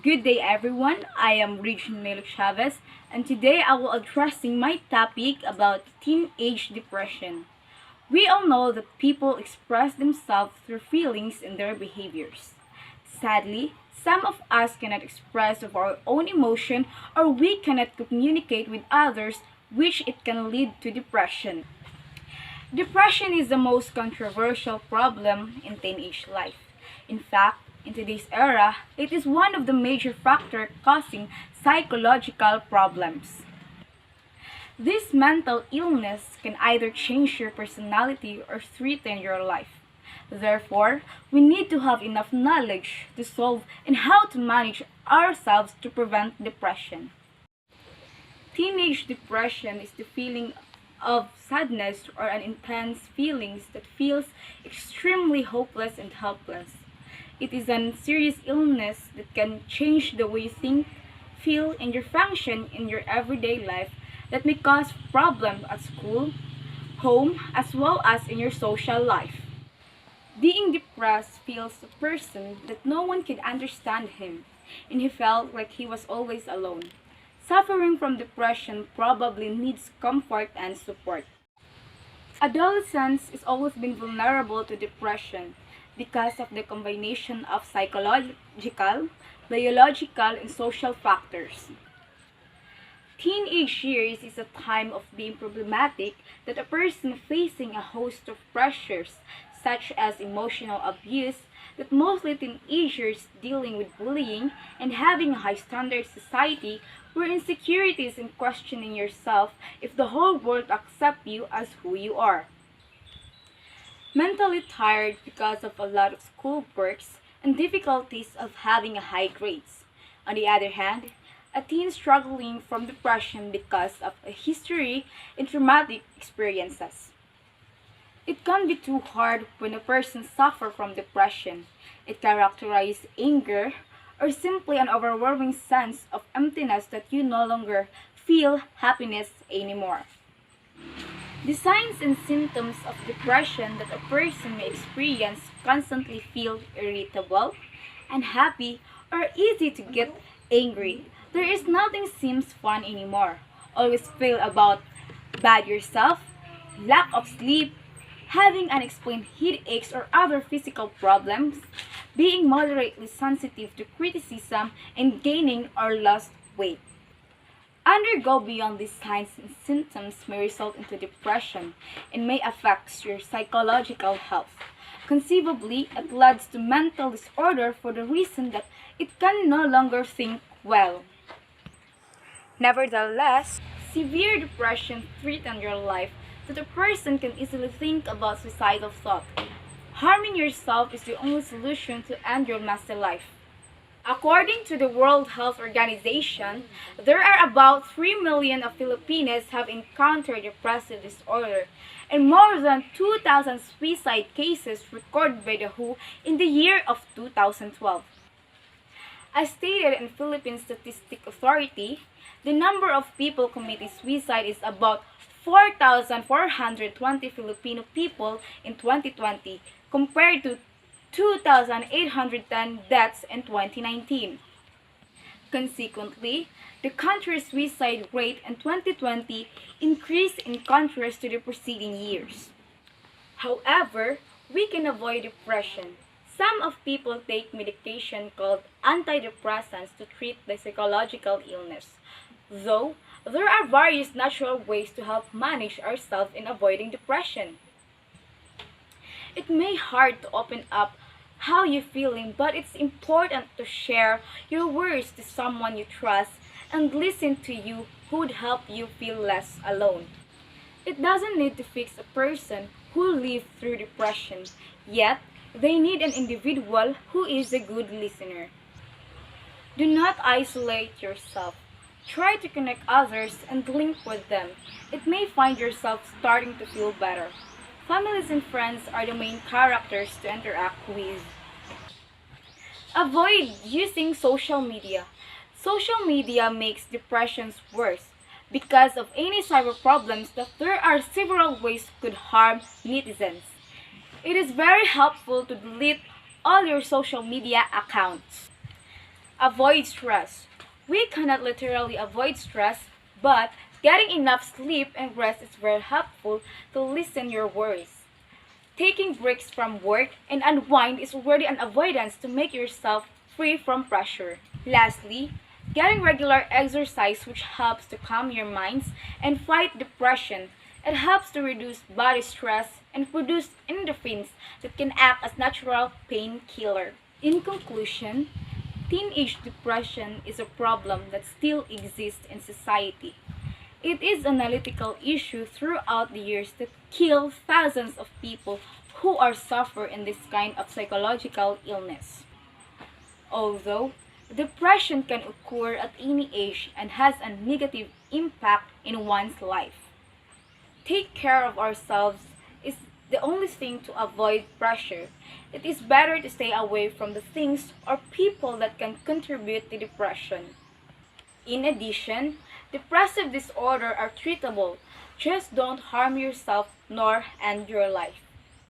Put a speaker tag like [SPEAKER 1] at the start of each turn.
[SPEAKER 1] Good day everyone, I am Regine Melo Chavez and today I will addressing my topic about teenage depression. We all know that people express themselves through feelings in their behaviors. Sadly, some of us cannot express of our own emotion or we cannot communicate with others which it can lead to depression. Depression is the most controversial problem in teenage life. In fact, in today's era, it is one of the major factors causing psychological problems. This mental illness can either change your personality or threaten your life. Therefore, we need to have enough knowledge to solve and how to manage ourselves to prevent depression. Teenage depression is the feeling of sadness or an intense feelings that feels extremely hopeless and helpless. It is a serious illness that can change the way you think, feel, and your function in your everyday life that may cause problems at school, home, as well as in your social life. Being depressed feels a person that no one could understand him, and he felt like he was always alone. Suffering from depression probably needs comfort and support. Adolescence has always been vulnerable to depression because of the combination of psychological, biological, and social factors. Teenage years is a time of being problematic that a person facing a host of pressures such as emotional abuse that mostly teenagers dealing with bullying and having a high standard society where insecurities and questioning yourself if the whole world accept you as who you are. Mentally tired because of a lot of school works and difficulties of having a high grades. On the other hand, a teen struggling from depression because of a history and traumatic experiences. It can be too hard when a person suffers from depression. It characterizes anger or simply an overwhelming sense of emptiness that you no longer feel happiness anymore. The signs and symptoms of depression that a person may experience constantly feel irritable, unhappy, or easy to get angry. There is nothing seems fun anymore. Always feel about bad yourself, lack of sleep, having unexplained headaches or other physical problems, being moderately sensitive to criticism, and gaining or lost weight. Undergo beyond these signs and symptoms may result into depression and may affect your psychological health. Conceivably, it leads to mental disorder for the reason that it can no longer think well. Nevertheless, severe depression threatens your life that a person can easily think about suicidal thought. Harming yourself is the only solution to end your messy life. According to the World Health Organization, there are about 3 million of Filipinos have encountered depressive disorder and more than 2,000 suicide cases recorded by the WHO in the year of 2012. As stated in Philippine Statistic Authority, the number of people committing suicide is about 4,420 Filipino people in 2020 compared to 2,810 deaths in 2019. Consequently, the country's suicide rate in 2020 increased in contrast to the preceding years. However, we can avoid depression. Some of people take medication called antidepressants to treat the psychological illness. Though, there are various natural ways to help manage ourselves in avoiding depression. It may be hard to open up how you're feeling, but it's important to share your worries to someone you trust and listen to you who would help you feel less alone. It doesn't need to fix a person who lived through depression, yet they need an individual who is a good listener. Do not isolate yourself. Try to connect others and link with them. It may find yourself starting to feel better. Families and friends are the main characters to interact with. Avoid using social media. Social media makes depressions worse. Because of any cyber problems that there are several ways could harm netizens. It is very helpful to delete all your social media accounts. Avoid stress. We cannot literally avoid stress, but getting enough sleep and rest is very helpful to lessen your worries. Taking breaks from work and unwind is already an avoidance to make yourself free from pressure. Lastly, getting regular exercise which helps to calm your minds and fight depression. It helps to reduce body stress and produce endorphins that can act as natural painkiller. In conclusion, teenage depression is a problem that still exists in society. It is an analytical issue throughout the years that kill thousands of people who are suffer in this kind of psychological illness. Although depression can occur at any age and has a negative impact in one's life. Take care of ourselves is the only thing to avoid pressure. It is better to stay away from the things or people that can contribute to depression. In addition, depressive disorder are treatable. Just don't harm yourself nor end your life.